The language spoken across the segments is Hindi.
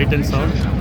Light and sound.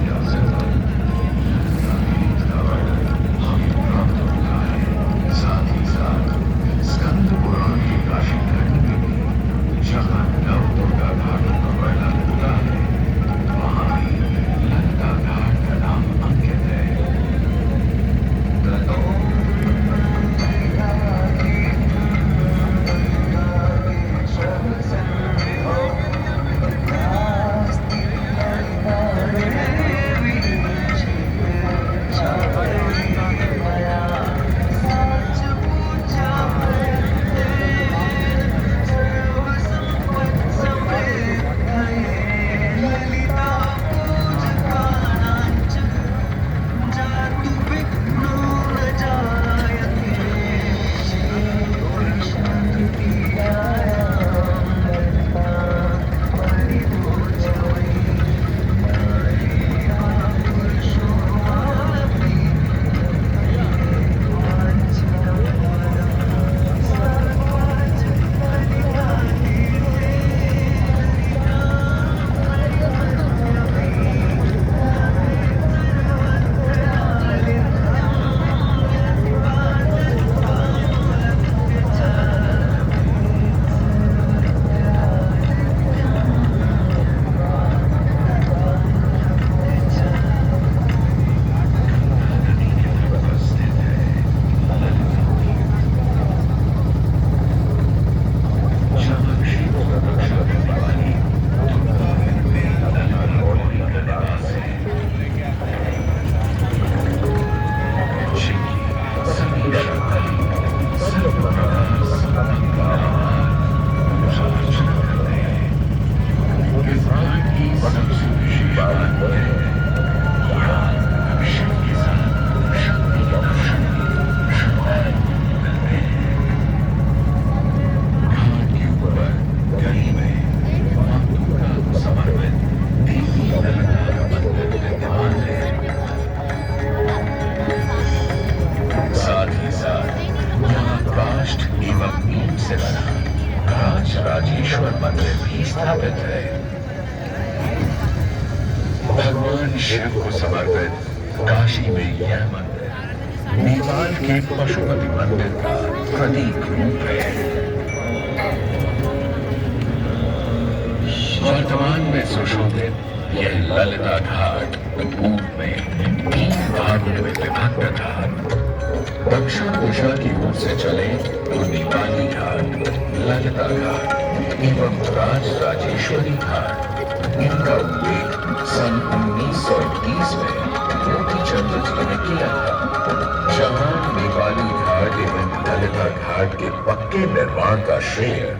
राजेश्वर मंदिर भी स्थापित है। भगवान शिव को समर्पित काशी में यह मंदिर नेपाल के पशुपति मंदिर का प्रतीक रूप है। वर्तमान में सुशोभित यह ललिता घाट पूर्व में 3 भागों में विभक्त था। दक्षिण दिशा की ओर से चले तो नेपाली घाट, ललिता घाट एवं राजराजेश्वरी घाट। इनका उल्लेख सन 1921 में मोतीचंद जी ने किया था, जहां नेपाली घाट एवं ललिता घाट के पक्के निर्माण का श्रेय